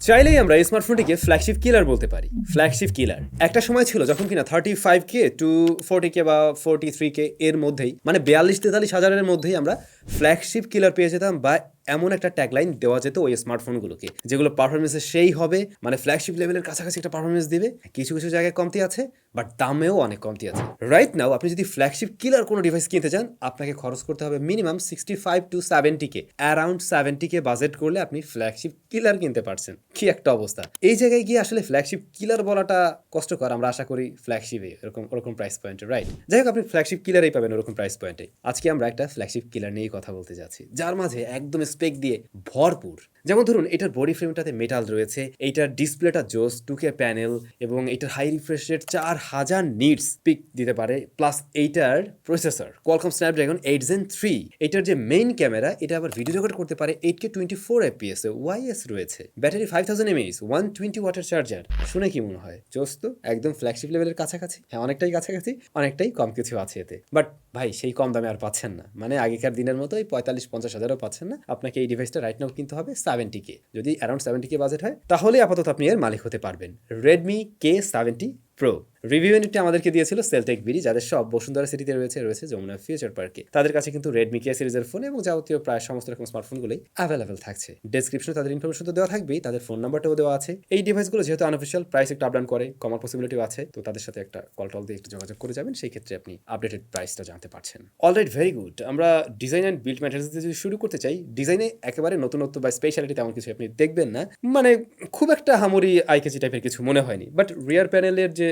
চাইলেই আমরা এই স্মার্টফোনটিকে ফ্ল্যাগশিপ কিলার বলতে পারি। ফ্ল্যাগশিপ কিলার একটা সময় ছিল যখন কিনা 35K টু 40K বা 43K এর মধ্যেই, মানে 42-43 হাজারের মধ্যেই আমরা ফ্ল্যাগশিপ কিলার পেয়ে যেতাম, বা এমন একটা ট্যাগলাইন দেওয়া যেত ওই স্মার্টফোনগুলোকে যেগুলো পারফরমেন্সে সেই হবে, মানে ফ্ল্যাগশিপ লেভেলের কাছাকাছি একটা পারফরমেন্স দিবে। কিছু কিছু জায়গায় কমতি আছে, বাট দামেও অনেক কমতি আছে। রাইট নাও আপনি যদি ফ্ল্যাগশিপ কিলার কোনো ডিভাইস কিনতে চান, আপনাকে খরচ করতে হবে minimum 65 to 70K, around 70K budget করলে আপনি ফ্ল্যাগশিপ কিলার কিনতে পারছেন। কি একটা অবস্থা! এই জায়গায় গিয়ে আসলে ফ্ল্যাগশিপ কিলার বলাটা কষ্টকর। আমরা আশা করি ফ্ল্যাগশিপে ওরকম প্রাইস পয়েন্টে, রাইট? যাই হোক, আপনি ফ্ল্যাগশিপ কিলারই পাবেন ওরকম প্রাইস পয়েন্টে। আজকে আমরা একটা ফ্ল্যাগশিপ কিলার নিয়েই কথা বলতে যাচ্ছি, যার মাঝে একদম স্পেক দিয়ে ভরপুর। যেমন ধরুন, এটার বডি ফ্রেমটাতে মেটাল রয়েছে, এইটার ডিসপ্লেটা জোস 2K প্যানেল, এবং এটার high refresh rate 4000 nits peak দিতে পারে। প্লাস এইটার প্রসেসর কোয়ালকম স্ন্যাপড্রাগন 8 Gen 3। এটার যে মেইন ক্যামেরা, এটা আবার ভিডিও রেকর্ড করতে পারে 8K 24 FPS এ ওয়াইএস রয়েছে। ব্যাটারি 5000 mAh, 120 ওয়াটের চার্জার। শুনে কি মনে হয়? জোস তো, একদম ফ্ল্যাগশিপ লেভেলের কাছাকাছি। হ্যাঁ, অনেকটাই কাছাকাছি, অনেকটাই কম কিছু আছে এতে। বাট ভাই, সেই কম দামে আর পাচ্ছেন না। মানে আগেকার দিনের মতো এই 45-50 হাজারও পাচ্ছেন না। আপনাকে এই ডিভাইসটা রাইট নাও কিনতে হবে 70K। যদি অ্যারাউন্ড 70K বাজেট হয়, তাহলে আপাতত আপনি এর মালিক হতে পারবেন। Redmi K70 Pro রিভিউ ইউনিটটি আমাদেরকে দিয়েছিল সেলটেক বিডি, যাদের সব বসুন্ধরা সিটিতে রয়েছে যমুনা ফিউচার পার্কে। তাদের কাছে কিন্তু রেডমি কে সিরিজের ফোন এবং যাবতীয় প্রায় সমস্ত রকম স্মার্টফোনগুলোই অ্যাভেলেবেল থাকছে। ডেসক্রিপশনে তাদের ইনফরমেশন তো দেওয়া থাকবেই, তাদের ফোন নাম্বারটাও দেওয়া আছে। এই ডিভাইসগুলো যেহেতু আনঅফিশিয়াল, প্রাইস একটু আপডাউন করে, কমার পসিবিলিটিও আছে। তো তাদের সাথে একটা কল টল দিয়ে একটু যোগাযোগ করে যাবেন, সেই ক্ষেত্রে আপনি আপডেটেড প্রাইসটা জানতে পারছেন। Alright, very good. আমরা ডিজাইন অ্যান্ড বিল্ড ম্যাটেরিয়ালস দিয়ে যদি শুরু করতে চাই, ডিজাইনে একেবারে নতুনত্ব বা স্পেশালিটি তেমন কিছু আপনি দেখবেন না। মানে খুব একটা হামরি আইকেজি টাইপের কিছু মনে হয়নি। বাট রিয়ার প্যানেলটা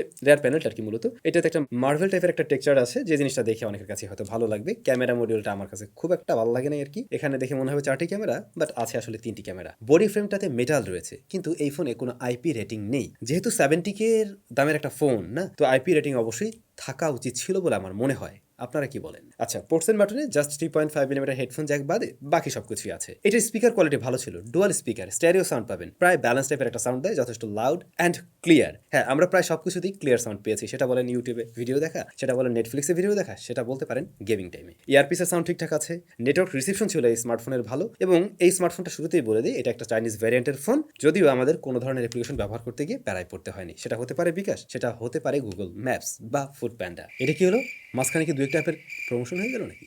আর কি, মূলত এটাতে একটা মার্ভেল টাইপের একটা টেক্সচার আছে, যে জিনিসটা দেখে অনেকের কাছে হয়তো ভালো লাগবে। ক্যামেরা মডিউলটা আমার কাছে খুব একটা ভালো লাগে না আর কি। এখানে দেখে মনে হবে 4টি ক্যামেরা, বাট আছে আসলে 3টি ক্যামেরা। বডি ফ্রেমটাতে মেটাল রয়েছে, কিন্তু এই ফোনে কোনো আইপি রেটিং নেই। যেহেতু 70K এর দামের একটা ফোন না, তো আইপি রেটিং অবশ্যই থাকা উচিত ছিল বলে আমার মনে হয়। আপনারা কি বলেন? আচ্ছা, পোর্টস এন্ড বাটনে জাস্ট 3.5mm হেডফোন জ্যাক বাদে বাকি সবকিছুই আছে। এটার স্পিকার কোয়ালিটি ভালো ছিল, ডুয়াল স্পিকার, স্টেরিও সাউন্ড পাবেন, প্রায় ব্যালেন্স টাইপের একটা সাউন্ড দেয়, যথেষ্ট লাউড অ্যান্ড ক্লিয়ার। হ্যাঁ, আমরা প্রায় সবকিছুতেই ক্লিয়ার সাউন্ড পেয়েছি। সেটা বলেন ইউটিউবে ভিডিও দেখা, সেটা বলেন নেটফ্লিক্সে ভিডিও দেখা, সেটা বলতে পারেন গেমিং টাইমে। ইয়ারপিসের সাউন্ড ঠিকঠাক আছে। নেটওয়ার্ক রিসিপশন ছিল এই স্মার্টফোনের ভালো, এবং এই স্মার্টফোনটা শুরুতেই বলে দিই, এটা একটা চাইনিজ ভ্যারিয়েন্টের ফোন। যদিও আমাদের কোনো ধরনের অ্যাপ্লিকেশন ব্যবহার করতে গিয়ে প্যারায় পড়তে হয়নি। সেটা হতে পারে বিকাশ, সেটা হতে পারে গুগল ম্যাপস বা ফুড প্যান্ডা। এটা কি হলো? মাঝখানে কি 2-1 অ্যাপের প্রমোশন হয়ে গেল নাকি?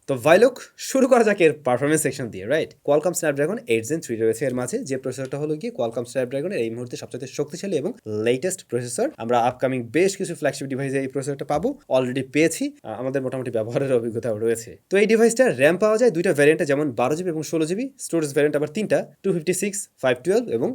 তো ভাইলোক, শুরু করা যাক এর পারফরমেন্স সেকশন দিয়ে, রাইট? কোয়ালকম স্ন্যাপড্রাগন 8 Gen 3 রয়েছে এর মাঝে, যে প্রসেসরটা হলো গিয়ে কোয়ালকম স্ন্যাপড্রাগনের এই মুহূর্তে সবচেয়ে শক্তিশালী এবং লেটেস্ট প্রসেসর। আমরা আপকামিং বেশ কিছু ফ্ল্যাগশিপ ডিভাইসে এই প্রসেসরটা পাবো, অলরেডি পেয়েছি, আমাদের মোটামুটি ব্যবহারের অভিজ্ঞতাও রয়েছে। তো এই ডিভাইসটা র্যাম পাওয়া যায় দুইটা ভ্যারিয়েন্টে, যেমন 12GB এবং 16GB। স্টোরেজ ভ্যারিয়েন্ট আবার 3টা, 256, 512 এবং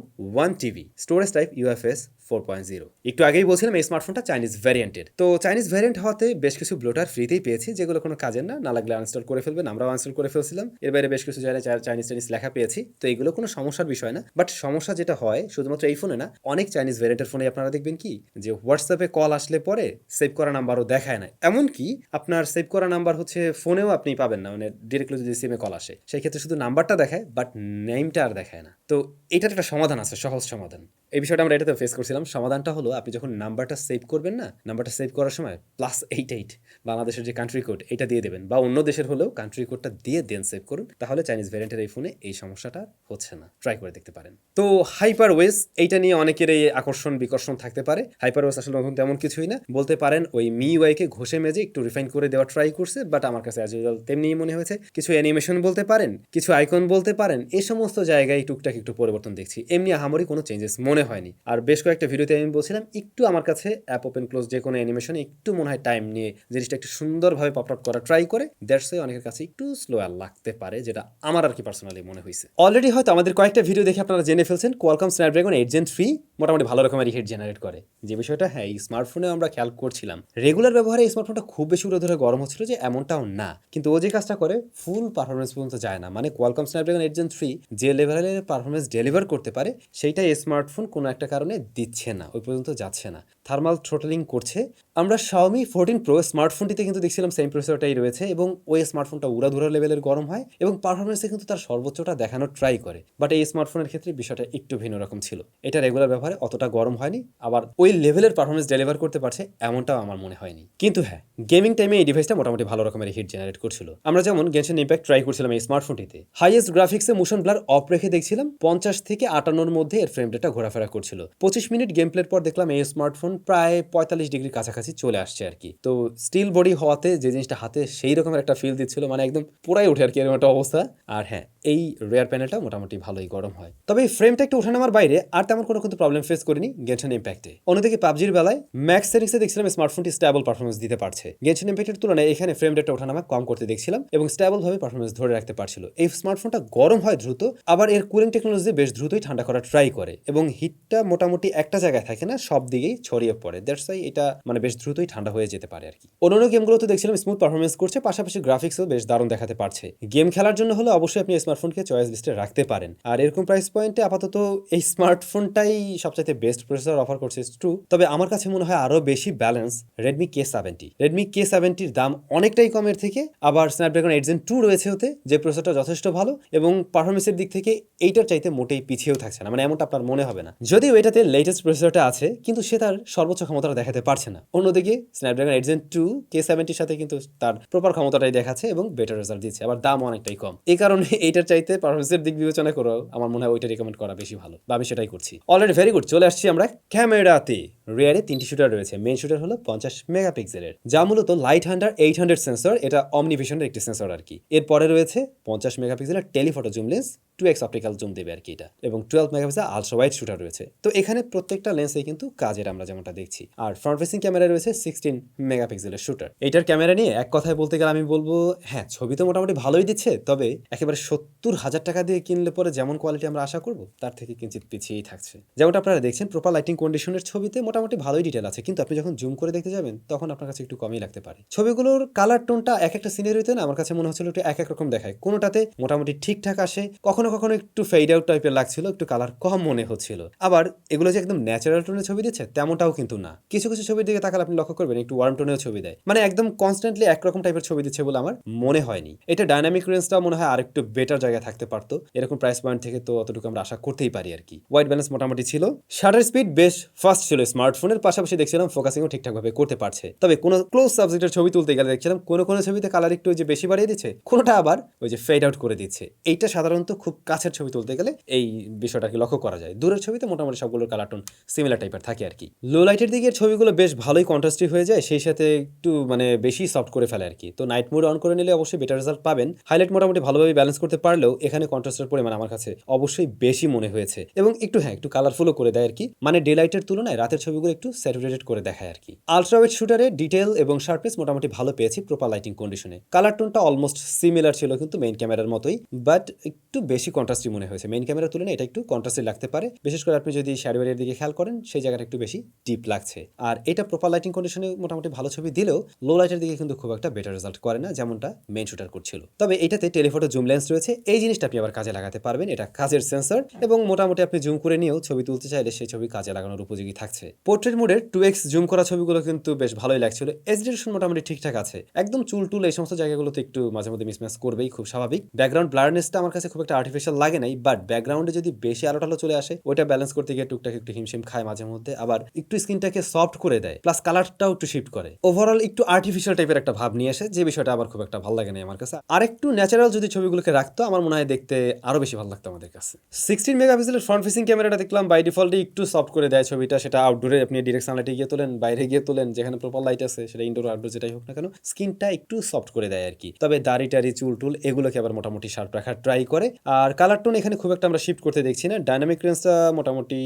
1TB। Storage type UFS 4.0। একটু আগেই বলছিলাম এই স্মার্টফোনটা চাইনিজ ভ্যারিয়েন্টের। তো চাইনিজ ভ্যারিয়েন্ট হওয়াতে বেশ কিছু ব্লোটার ফ্রিতেই পেয়েছি, যেগুলো কোনো কাজের না লাগলে আনইনস্টল করে ফেলবেন। আমরাও আনইনস্টল করে ফেলছিলাম। এর বাইরে বেশ কিছু জায়গায় চাইনিজ লেখা পেয়েছি। তো এগুলো কোনো সমস্যার বিষয় না। বাট সমস্যা যেটা হয় শুধুমাত্র এই ফোনে না, অনেক চাইনিজ ভ্যারিয়েন্টের ফোনে আপনারা দেখবেন কি, যে হোয়াটসঅ্যাপে কল আসলে পরে সেভ করা নাম্বারও দেখায় না। এমনকি আপনার সেভ করা নাম্বার হচ্ছে ফোনেও আপনি পাবেন না, মানে ডিরেক্টলি যদি সিমে কল আসে, সেই ক্ষেত্রে শুধু নাম্বারটা দেখায়, বাট নেমটা আর দেখায় না। তো এটার একটা সমাধান আছে, সহজ সমাধান। এই বিষয়টা আমরা এটাতে ফেস করছিলাম। সমাধানটা হলো, আপনি যখন নাম্বারটা সেভ করবেন না, নাম্বারটা সেভ করার সময় +88 বাংলাদেশের যে কান্ট্রি কোড, এটা দিয়ে দেবেন, বা অন্য দেশের হলেও কান্ট্রি কোডটা দিয়ে দেন সেভ করুন। তাহলে চাইনিজ ভ্যারিয়েন্টের এই ফোনে এই সমস্যাটা হচ্ছে না। ট্রাই করে দেখতে পারেন। তো হাইপার ওয়েস, এইটা নিয়ে অনেকের এই আকর্ষণ বিকর্ষণ থাকতে পারে। হাইপার ওয়েস আসলে নতুন তেমন কিছুই না, বলতে পারেন ওই মিউআইকে ঘষে মেজে একটু রিফাইন করে দেওয়া ট্রাই করছে। বাট আমার কাছে অ্যাজ ইউজুয়াল তেমনিই মনে হয়েছে। কিছু অ্যানিমেশন বলতে পারেন, কিছু আইকন বলতে পারেন, এই সমস্ত জায়গায় টুকটাক একটু পরিবর্তন দেখছি। এমনি আহামরি কোনো চেঞ্জেস মনে হয়নি। আর বেশ কয়েকটা ভিডিওতে আমি বলছিলাম, একটু আমার কাছে অ্যাপ ওপেন ক্লোজ যে কোনো অ্যানিমেশনে একটু মনে হয় টাইম নিয়ে জিনিসটা একটু সুন্দরভাবে পপ আপ করা ট্রাই করে। দ্যাটস ওয়াই অনেকের কাছে একটু স্লো লাগতে পারে, যেটা আমার আর কি পার্সোনালি মনে হয়েছে। অলরেডি হয়তো আমাদের কয়েকটা ভিডিও দেখে আপনারা জেনে ফেলছেন, কোয়ালকম স্ন্যাপড্রাগন 8 Gen 3 মোটামুটি ভালো রকমের হিট জেনারেট করে। যে বিষয়টা হ্যাঁ, এই স্মার্টফোনে আমরা খেয়াল করছিলাম। রেগুলার ব্যবহারে এই স্মার্টফোনটা খুব বেশি ধরে গরম হচ্ছিল যে, এমনটাও না। কিন্তু ও যে কাজটা করে ফুল পারফরমেন্স পর্যন্ত যায় না। মানে কোয়ালকম স্ন্যাপড্রাগন 8 Gen 3 যে লেভেলের পারফরমেন্স ডেলিভার করতে পারে, সেইটাই স্মার্টফোন কোনো একটা কারণে দিচ্ছে না, ওই পর্যন্ত যাচ্ছে না। থার্মাল থ্রোটলিং করছে। আমরা Xiaomi 14 Pro স্মার্টফোনটিতে কিন্তু দেখছিলাম সেম প্রসেসরটাই রয়েছে, এবং ওই স্মার্টফোনটা উড়াধুরা লেভেলের গরম হয় এবং পারফরমেন্সে কিন্তু তার সর্বোচ্চটা দেখানোর ট্রাই করে। বাট এই স্মার্টফোনের ক্ষেত্রে বিষয়টা একটু ভিন্ন রকম ছিল। এটা রেগুলার ব্যবহারে পারে অতটা গরম হয়নি, আবার ওই লেভেলের পারফরমেন্স ডেলিভার করতে পারছে এমনটাও আমার মনে হয়নি। কিন্তু হ্যাঁ, গেমিং টাইমে এই ডিভাইসটা মোটামুটি ভালো রকমের হিট জেনারেট করছিল। আমরা যেমন গেনশন ইম্প্যাক্ট ট্রাই করছিলাম এই স্মার্টফোনটিতে, হাইয়েস্ট গ্রাফিক্সে মোশন ব্লার অফ রেখে দেখছিলাম 50 থেকে 58 মধ্যে এর ফ্রেম রেটটা ঘোরাফেরা করছিল। 25 মিনিট গেম প্লের পর দেখলাম এই স্মার্টফোন প্রায় 45 ডিগ্রির কাছাকাছি চলে আসছে আর কি। তো স্টিল বডি হওয়াতে যে জিনিসটা হাতে সেই রকমের একটা ফিল দিচ্ছিল, মানে একদম পুরাই ওঠে আর কি এরকম একটা অবস্থা। আর হ্যাঁ, এই রেয়ার প্যানেলটা মোটামুটি ভালোই গরম হয়। তবে এই ফ্রেমটা একটু ওঠানামার বাইরে আর তেমন কোনো কিন্তু প্রবলেম ফেস করিনি গেনশন ইম্প্যাক্টে। অন্যদিকে পাবজির বেলায় ম্যাক্স সেটিংসে দেখছিলাম স্মার্টফোনটি স্টেবল পারফরমেন্স দিতে পারছে। গেনশন ইম্প্যাক্টের তুলনায় এখানে ফ্রেম রেটটা ওঠানামা কম করতে দেখছিলাম এবং স্টেবল ভাবে পারফরমেন্স ধরে রাখতে পারছিল। এই স্মার্টফোনটা গরম হয় দ্রুত, আবার এর কুলিং টেকনোলজি বেশ দ্রুতই ঠান্ডা করা ট্রাই করে এবং হিটটা মোটামুটি একটা জায়গায় থাকে না, সব দিকেই ছড়িয়ে পড়ে। দ্যাটস ওয়াই এটা মানে বেশ দ্রুতই ঠান্ডা হয়ে যেতে পারে আর কি। অন্যান্য গেমগুলোতে দেখছিলাম স্মুথ পারফরমেন্স করছে, পাশাপাশি গ্রাফিক্সও বেশ দারুণ দেখাতে পারছে। গেম খেলার জন্য হলে অবশ্যই আপনি স্মার্টফোনকে চয়েস লিস্টে রাখতে পারেন। আর এরকম প্রাইস পয়েন্টে আপাতত এই স্মার্টফোনটাই সবচাইতে বেস্ট প্রসেসর অফার করছে, ট্রু। তবে আমার কাছে মনে হয় আরো বেশি balance Redmi K70। Redmi K70 দাম অনেকটাই কমের থেকে, আবার স্ন্যাপড্রাগন 8 Gen 2 রয়েছে ওতে, যে প্রসেসরটা যথেষ্ট ভালো এবং পারফরমেন্সের দিক থেকে এইটার চাইতে মোটেই পিছিয়েও থাকছে না, মানে এমনটা আপনার মনে হবে না। যদিও এটাতে লেটেস্ট প্রসেসরটা আছে, কিন্তু সে তার সর্বোচ্চ ক্ষমতাটা দেখাতে পারছে না। অন্যদিকে স্ন্যাপড্রাগন 8 Gen 2 K70 সাথে কিন্তু তার প্রপার ক্ষমতাটাই দেখাচ্ছে এবং বেটার রেজাল্ট দিচ্ছে, আবার দাম অনেকটাই কম। এই কারণে এইটার চাইতে পারফরমেন্সের দিক বিবেচনা করেও আমার মনে হয় ওইটা রিকমেন্ড করা বেশি ভালো, বা আমি সেটাই করছি। Already very good. চলে আসছি আমরা ক্যামেরাতে। রিয়ারে 3টি শুটার রয়েছে। মেইন শুটার হলো 50 মেগাপিক্সেলের, যা মূলত লাইট হান্টার 800 সেন্সর, এটা অমনিভিশনের একটি সেন্সর আর কি। এরপরে রয়েছে 50 মেগাপিক্সেলের telephoto zoom lens, 2x optical zoom দেবে আর কি এটা, এবং 12 মেগাপিক্সেল আলট্রা ওয়াইড শুটার রয়েছে। তো এখানে প্রত্যেকটা লেন্সেই কিন্তু কাজের আমরা যেমনটা দেখছি। আর ফ্রন্ট ফেসিং ক্যামেরা রয়েছে 16 মেগাপিক্সেলের শুটার। এইটার ক্যামেরা নিয়ে এক কথায় বলতে গেলে আমি বলবো হ্যাঁ, ছবি তো মোটামুটি ভালোই দিচ্ছে, তবে একেবারে 70,000 টাকা দিয়ে কিনলে পরে যেমন কোয়ালিটি আমরা আশা করব তার থেকে কিঞ্চিত পিছিয়েই থাকছে। যেমনটা আপনারা দেখছেন প্রপার লাইটিং কন্ডিশনের ছবিতে মোটামুটি ভালোই ডিটেল আছে, কিন্তু আপনি যখন জুম করে দেখতে যাবেন তখন আপনার কাছে একটু কমই লাগতে পারে। ছবিগুলোর কালার টোনটা এক একটা সিনারিতে না আমার কাছে মনে হচ্ছিল একটু এক এক রকম দেখায়। কোনোটাতে মোটামুটি ঠিকঠাক আসে, কখনো কখনো একটু ফেড আউট টাইপের লাগছিল, একটু কালার কম মনে হচ্ছিল। আবার এগুলো যে একদম ন্যাচারাল টোনে ছবি দিচ্ছে তেমনটাও কিন্তু না। কিছু কিছু ছবির দিকে তাকালে আপনি লক্ষ্য করবেন একটু ওয়ার্ম টোনেও ছবি দেয়, মানে একদম কনস্ট্যান্টলি একরকম টাইপের ছবি দিচ্ছে বলে আমার মনে হয়নি। এটা ডাইনামিক রেঞ্জটা মনে হয় আরেকটু বেটার জায়গায় থাকতে পারতো। এরকম প্রাইস পয়েন্ট থেকে তো অতটুকু আমরা আশা করতেই পারি আর কি। হোয়াইট ব্যালেন্স মোটামুটি ছিল, শাটার স্পিড বেশ ফাস্ট ছিল স্মার্টফোনের, পাশাপাশি দেখছিলাম ফোকাসিংও ঠিকঠাকভাবে করতে পারছে। তবে কোনো ক্লোজ সাবজেক্টের ছবি তুলতে গেলে দেখছিলাম কোনো কোনো ছবিতে কালার একটু যে বেশি বাড়িয়ে দিচ্ছে, কোনোটা আবার ওই যে ফেড আউট করে দিচ্ছে। এইটা সাধারণত খুব কাছের ছবি তুলতে গেলে এই বিষয়টা কি লক্ষ্য করা যায়। দূরের ছবিতে মোটামুটি সবগুলোর কালার টোন সিমিলার টাইপের থাকে আর কি। লো লাইটের দিকের ছবিগুলো বেশ ভালোই কন্ট্রাস্টি হয়ে যায়, সেই সাথে একটু মানে বেশি সফট করে ফেলে আর কি। তো নাইট মোড অন করে নিলে অবশ্যই বেটার রেজাল্ট পাবেন। হাইলাইট মোটামুটি ভালোভাবে ব্যালেন্স করতে পারলেও এখানে কন্ট্রাস্টের পরিমাণ আমার কাছে অবশ্যই বেশি মনে হয়েছে, এবং একটু হ্যাঁ একটু কালারফুলও করে দেয় আর কি, মানে ডে লাইটের তুলনায় রাতের ছবিগুলো একটু স্যাচুরেটেড করে দেখায় আর কি। আলট্রা ওয়াইড শুটারে ডিটেল এবং শার্পনেস মোটামুটি ভালো পেয়েছি প্রপার লাইটিং কন্ডিশনে। কালার টোনটা অলমোস্ট সিমিলার ছিল কিন্তু মেইন ক্যামেরার মতোই, বাট একটু বেশি কন্ট্রাস্টি মনে হয়েছে। মেইন ক্যামেরার তুলনায় এটা একটু কন্ট্রাস্টি লাগতে পারে, বিশেষ করে আপনি যদি শ্যাডো এরিয়ার দিকে খেয়াল করেন সেই জায়গাটা একটু বেশি ডিপ লাগছে। আর এটা প্রপার লাইটিং কন্ডিশনে মোটামুটি ভালো ছবি দিলেও লো লাইটের দিকে কিন্তু খুব একটা বেটার রেজাল্ট করে না, যেমনটা মেইন শুটার করছিল। তবে এটাতে টেলিফটো জুম লেন্স রয়েছে, এই জিনিসটা আপনি আবার কাজে লাগাতে পারবেন। এটা কাজের সেন্সর এবং মোটামুটি আপনি জুম করে নিয়েও ছবি তুলতে চাইলে সেই ছবি কাজে লাগানোর উপযোগী থাকছে। পোর্ট্রেট মোডের 2x জুম করা ছবিগুলো কিন্তু বেশ ভালোই লাগছিল। এসডিরেশন মোটামুটি ঠিকঠাক আছে, একদম চুল টুল এই সমস্ত জায়গাগুলোতে একটু মাঝে মধ্যে মিসম্যাচ করবেই, খুব স্বাভাবিক। ব্যাকগ্রাউন্ড ব্লারনেসটা আমার কাছে খুব একটা আর্টিফিশিয়াল লাগে নাই, বাট ব্যাকগ্রাউন্ডে যদি বেশি আলো টালো চলে আসে ওইটা ব্যালেন্স করতে গিয়ে টুকটাক একটু হিমশিম খায় মাঝে মধ্যে, আবার একটু স্ক্রিনটাকে সফট করে দেয়, প্লাস কালারটাও একটু শিফট করে। ওভারঅল একটু আর্টিফিশিয়াল টাইপের একটা ভাব নিয়ে আসে, যে বিষয়টা আবার খুব একটা ভালো লাগে না আমার কাছে। আর একটু ন্যাচারাল যদি ছবিগুলোকে রাখতো আমার মনে হয় দেখতে আরো বেশি ভালো লাগতো আমাদের কাছে। 16 মেগাপিক্সেলের ফ্রন্ট ফেসিং ক্যামেরাটা দেখলাম বাই ডিফল্টে একটু সফট করে দেয় ছবিটা, সেটা আউটডোরে আপনি ডিরেক্ট সানলাইটে গিয়ে তোলেন, বাইরে গিয়ে তোলেন, যেখানে প্রপার লাইট আছে সেটা ইনডোর আউটডোর যেটাই হোক না কেন, স্কিনটা একটু সফট করে দেয় আর কি। তবে দাড়ি টাড়ি চুল টুল এগুলোকে আবার মোটামুটি শার্প রাখার ট্রাই করে। আর কালার টোন এখানে খুব একটা আমরা শিফট করতে দেখছি না। ডাইনামিক রেঞ্জটা মোটামুটি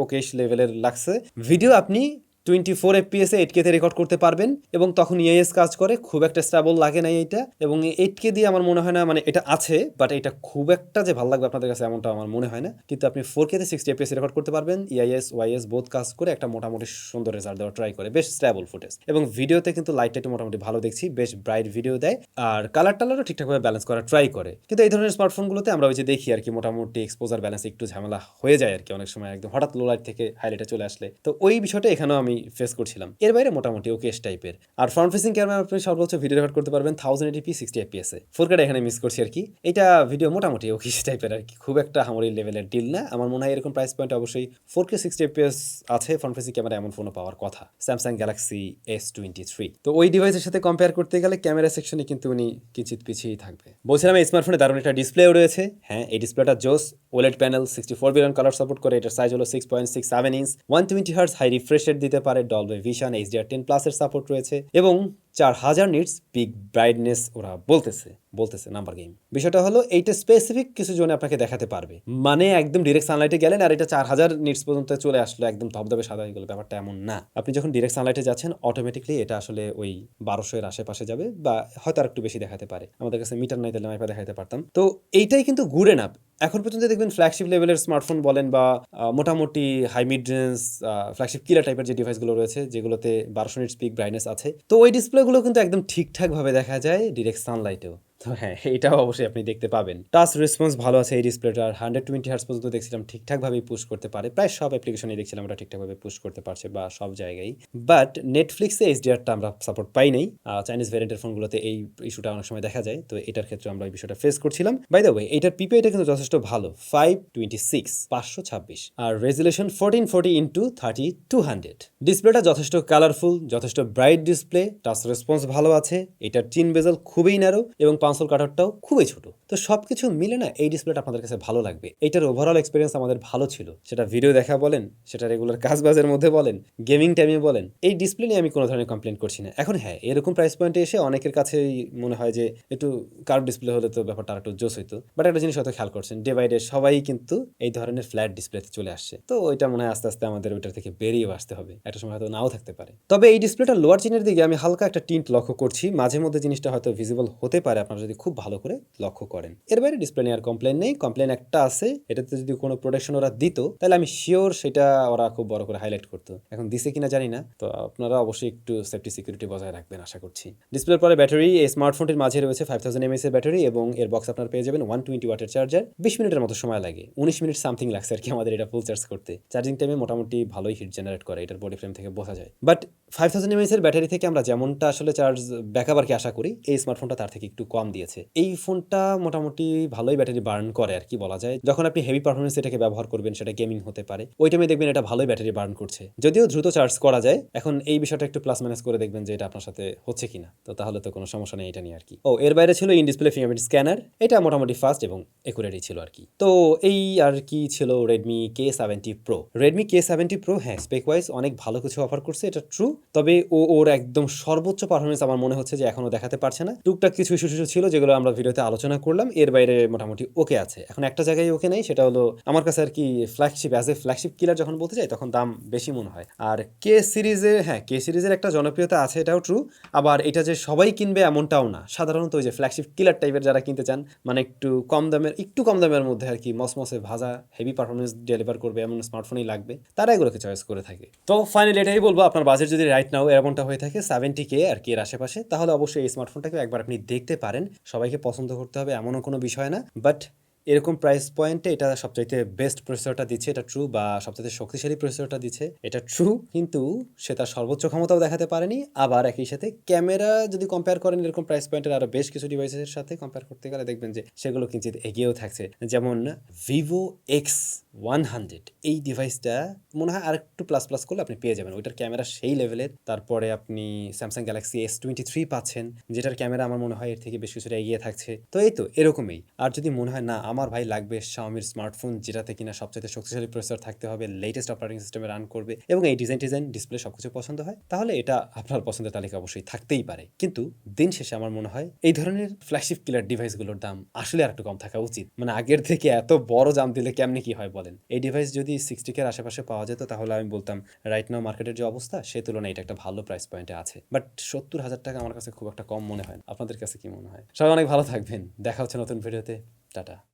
ওকেশ লেভেলের লাগছে। ভিডিও আপনি 24 FPS এ 8K তে রেকর্ড করতে পারবেন এবং তখন ইএস কাজ করে, খুব একটা স্টেবল লাগে না এইটা। এবং 8K দিয়ে আমার মনে হয় না, মানে এটা আছে বাট এটা খুব একটা যে ভালো লাগবে আপনাদের কাছে এমনটা আমার মনে হয় না। কিন্তু আপনি 4K তে 60 FPS রেকর্ড করতে পারবেন, ইএস ওয়াইএস বোথ কাজ করে একটা মোটামুটি সুন্দর রেজাল্ট দেওয়ার ট্রাই করে, বেশ স্টেবল ফুটেজ। এবং ভিডিওতে কিন্তু লাইটটা একটু মোটামুটি ভালো দেখছি, বেশ ব্রাইট ভিডিও দেয়, আর কালার টালারও ঠিকঠাকভাবে ব্যালেন্স করার ট্রাই করে। কিন্তু এই ধরনের স্মার্টফোনগুলোতে আমরা ওই যে দেখি আর কি মোটামুটি এক্সপোজার ব্যালেন্স একটু ঝামেলা হয়ে যায় আর কি অনেক সময়, একদম হঠাৎ লো লাইট থেকে হাইলাইটে চলে আসলে। তো ওই বিষয়টা এখানেও আমি আমি ফেস করছিলাম। এর বাইরে মোটামুটি ওকেশ টাইপের। আর ফ্রন্ট ফেসিং ক্যামেরা আপনি সর্বোচ্চ ভিডিও রেকর্ড করতে পারবেন 1080p 60 fps এ। 4K এখানে মিস করছি আর কি। এটা ভিডিও মোটামুটি ওকেশ টাইপের আর কি, খুব একটা হামরি লেভেলের ডিল না। আমার মনে হয় এরকম প্রাইস পয়েন্ট অবশ্যই 4K 60 fps আছে ফ্রন্ট ফেসিং ক্যামেরা এমন ফোনও পাওয়ার কথা, স্যামসাং গ্যালাক্সি S23। তো ওই ডিভাইসের সাথে কম্পেয়ার করতে গেলে ক্যামেরা সেকশনে কিন্তু উনি কিঞ্চিত পিছিয়েই থাকবে। বলছিলাম এই স্মার্টফোনে দারুণ একটা ডিসপ্লেও রয়েছে। হ্যাঁ, এই ডিসপ্লেটা জোস, OLED panel, 64 billion colour support করে, এটার সাইজ হলো 6.67 inch, 120 hertz high refresh rate দিতে পারে, ডলবি ভিশন, HDR10+ এর সাপোর্ট রয়েছে এবং 4000 নিটস পিক ব্রাইটনেস ওরা বলতেছে নাম্বার গেম। বিষয়টা হলো এইটা স্পেসিফিক কিছু জোনে আপনাকে দেখাতে পারবে, মানে একদম ডিরেক্ট সানলাইটে গেলেন আর এটা 4000 নিটস পর্যন্ত চলে আসলো, একদম ধবধবে সাদা হয়ে গেল, ব্যাপারটা এমন না। আপনি যখন ডিরেক্ট সানলাইটে যাচ্ছেন অটোমেটিকলি এটা আসলে ওই 1200 এর আশেপাশে যাবে বা হয়তো আর একটু বেশি দেখাতে পারে। আমাদের কাছে মিটার নাই, তাহলে মাইপা দেখাতে পারতাম। তো এইটাই কিন্তু গুড এনাফ। এখন পর্যন্ত দেখবেন ফ্ল্যাগশিপ লেভেলের স্মার্টফোন বলেন বা মোটামুটি high mid range flagship killer টাইপের যে ডিভাইসগুলো রয়েছে যেগুলোতে 1200 নিটস পিক ব্রাইটনেস আছে, তো ওই ডিসপ্লেগুলো কিন্তু একদম ঠিকঠাকভাবে দেখা যায় ডিরেক্ট সানলাইটেও। তো হ্যাঁ, এটাও অবশ্যই আপনি দেখতে পাবেন। টাচ রেসপন্স ভালো আছে এই ডিসপ্লেটার, 120 হার্টজ পর্যন্ত দেখছিলাম ঠিকঠাকভাবেই পুশ করতে পারে, প্রায় সব অ্যাপ্লিকেশনে দেখছিলাম ওটা ঠিকঠাকভাবে পুশ করতে পারছে বা সব জায়গায়। বাট নেটফ্লিক্সে HDR-টা আমরা সাপোর্ট পাই নাই, চাইনিজ ভ্যারিয়েন্টের ফোনগুলোতে এই ইস্যুটা অনেক সময় দেখা যায়, তো এটার ক্ষেত্রে আমরা এই বিষয়টা ফেস করছিলাম। বাই দ্য ওয়ে, এটার পিপিআইটা কিন্তু যথেষ্ট ভালো, 526 আর রেজুলেশন 1440x3200। ডিসপ্লেটা যথেষ্ট কালারফুল, যথেষ্ট ব্রাইট ডিসপ্লে, টাচ রেসপন্স ভালো আছে, এটার চিন বেজেল খুবই ন্যারো এবং পাঁচল কাটারটাও খুবই ছোট। তো সবকিছু মিলে না এই ডিসপ্লেটা আপনাদের কাছে ভালো লাগবে। এইটার ওভারঅল এক্সপিরিয়েন্স আমাদের ভালো ছিল, সেটা ভিডিও দেখা বলেন, সেটা রেগুলার কাজবাজের মধ্যে বলেন, গেমিং টাইমে বলেন, এই ডিসপ্লে নিয়ে আমি কোনো ধরনের কমপ্লেন করছি না। এখন হ্যাঁ, এরকম প্রাইস পয়েন্টে এসে অনেকের কাছে মনে হয় যে একটু কার্ভ ডিসপ্লে হলে তো ব্যাপারটা আর একটু জোস হইতো। বাট একটা জিনিস হয়তো খেয়াল করছেন, ডে বাই ডে সবাই কিন্তু এই ধরনের ফ্ল্যাট ডিসপ্লেতে চলে আসছে। তো ওইটা মনে হয় আস্তে আস্তে আমাদের ওইটার থেকে বেরিয়ে আসতে হবে, একটা সময় হয়তো নাও থাকতে পারে। তবে এই ডিসপ্লেটা লোয়ার চিনের দিকে আমি হালকা একটা টিন্ট লক্ষ্য করছি, মাঝে মধ্যে জিনিসটা হয়তো ভিজিবল হতে পারে আপনারা যদি খুব ভালো করে লক্ষ্য করেন। এর বাইরে ডিসপ্লে নিয়ে আর কমপ্লেন নেই। কমপ্লেন একটা আছে, এটাতে যদি কোনো প্রোটেকশন ওরা দিত তাহলে আমি শিওর সেটা ওরা খুব বড় করে হাইলাইট করতো। এখন দিছে কিনা জানি না, তো আপনারা অবশ্যই একটু সেফটি সিকিউরিটি বজায় রাখবেন আশা করছি। ডিসপ্লের পরে ব্যাটারি, এই স্মার্টফোনটির মাঝে রয়েছে 5000 mAh এর ব্যাটারি এবং এর বক্স আপনারা পেয়ে যাবেন 120 ওয়াটের চার্জার। 20 মিনিটের মতো সময় লাগে, 19 মিনিট সামথিং লাগছে আর কি আমাদের এটা ফুল চার্জ করতে। চার্জিং টাইমে মোটামুটি ভালোই হিট জেনারেট করে, এটার বডি ফ্রেম থেকে বোঝা যায়। বাট 5000 mAh এর ব্যাটারি থেকে আমরা যেমনটা আসলে চার্জ ব্যাকআপ আর কি আশা করি, এই স্মার্টফোনটা তার থেকে একটু কম দিয়েছে। এই ফোনটা মোটামুটি ভালোই ব্যাটারি বার্ন করে আর কি বলা যায়। যখন আপনি হেভি পারফরমেন্স এটাকে ব্যবহার করবেন, সেটা গেমিং হতে পারে, ওই টাইমে দেখবেন এটা ভালোই ব্যাটারি বার্ন করছে। যদিও দ্রুত চার্জ করা যায়, এখন এই বিষয়টা একটু প্লাস মাইনাস করে দেখবেন যে এটা আপনার সাথে হচ্ছে কিনা, তো তাহলে তো কোনো সমস্যা নেই এটা নিয়ে আর কি। ও এর বাইরে ছিল ইন ডিসপ্লে ফিঙ্গারপ্রিন্ট স্ক্যানার, এটা মোটামুটি ফাস্ট এবং একুরেটই ছিল আর কি। তো এই আর কি ছিল Redmi K70 Pro। Redmi K70 Pro হ্যাঁ, স্পেক ওয়াইজ অনেক ভালো কিছু অফার করছে, এটা ট্রু। তবে ওর একদম সর্বোচ্চ পারফরমেন্স আমার মনে হচ্ছে যে এখনো দেখাতে পারছে না। টুকটাক কিছু ইস্যু ছিল যেগুলো আমরা ভিডিওতে আলোচনা করলাম, এর বাইরে মোটামুটি ওকে আছে। এখন একটা জায়গায় ওকে নেই, সেটা হলো আমার কাছে আর কি flagship, as a flagship killer যখন বলতে চাই তখন দাম বেশি মনে হয়। আর কে সিরিজের, হ্যাঁ কে সিরিজের একটা জনপ্রিয়তা আছে, এটাও ট্রু। আবার এটা যে সবাই কিনবে এমনটাও না, সাধারণত ওই যে ফ্ল্যাগশিপ কিলার টাইপের যারা কিনতে চান, মানে একটু কম দামের মধ্যে আর কি মসমসে ভাজা হেভি পারফরমেন্স ডেলিভার করবে এমন স্মার্টফোনই লাগবে, তারা এগুলোকে চয়েস করে থাকে। তো ফাইনালি এটাই বলবো, আপনার বাজেট যদি রাইট নাও এমনটা হয়ে থাকে 70K আর কি এর আশেপাশে, তাহলে অবশ্যই এই স্মার্টফোনটাকে একবার আপনি দেখতে পারেন। সবাইকে পছন্দ করতে হবে এমনও কোনো বিষয় না, বাট এরকম প্রাইস পয়েন্টে এটা সবচাইতে বেস্ট প্রসেসরটা দিচ্ছে, এটা ট্রু, বা সবচাইতে শক্তিশালী প্রসেসরটা দিচ্ছে, এটা ট্রু। কিন্তু সে তার সর্বোচ্চ ক্ষমতাও দেখাতে পারেনি। আবার একই সাথে ক্যামেরা যদি কম্পেয়ার করেন এরকম প্রাইস পয়েন্টের আরো বেশ কিছু ডিভাইসের সাথে কম্পেয়ার করতে গেলে দেখবেন যে সেগুলো কিঞ্চিত এগিয়েও থাকছে। যেমন Vivo X100, এই ডিভাইসটা মনে হয় আর একটু প্লাস প্লাস করলে আপনি পেয়ে যাবেন, ওইটার ক্যামেরা সেই লেভেলের। তারপরে আপনি স্যামসাং গ্যালাক্সি S23 পাচ্ছেন, যেটার ক্যামেরা আমার মনে হয় এর থেকে বেশ কিছুটা এগিয়ে থাকছে। তো এই তো এরকমই। আর যদি মনে হয় না আমার ভাই লাগবে Xiaomiর স্মার্টফোন যেটাতে কিনা সবচেয়ে শক্তিশালী প্রসেসর থাকতে হবে, লেটেস্ট অপারেটিং সিস্টেমে রান করবে এবং এই ডিজাইন ডিসপ্লে সবকিছু পছন্দ হয়, তাহলে এটা আপনার পছন্দের তালিকা অবশ্যই থাকতেই পারে। কিন্তু দিন শেষে আমার মনে হয় এই ধরনের ফ্ল্যাগশিপ কিলার ডিভাইসগুলোর দাম আসলে আর একটু কম থাকা উচিত। মানে আগের থেকে এত বড় দাম দিলে কেমনি কি হয় বলেন। এই ডিভাইস যদি 60K এর আশেপাশে পাওয়া যেত তাহলে আমি বলতাম রাইট নাও মার্কেটের যে অবস্থা সে তুলনায় এটা একটা ভালো প্রাইস পয়েন্টে আছে। বাট 70,000 টাকা আমার কাছে খুব একটা কম মনে হয়। আপনাদের কাছে কি মনে হয়? সবাই অনেক ভালো থাকবেন, দেখা হচ্ছে নতুন ভিডিওতে, টাটা।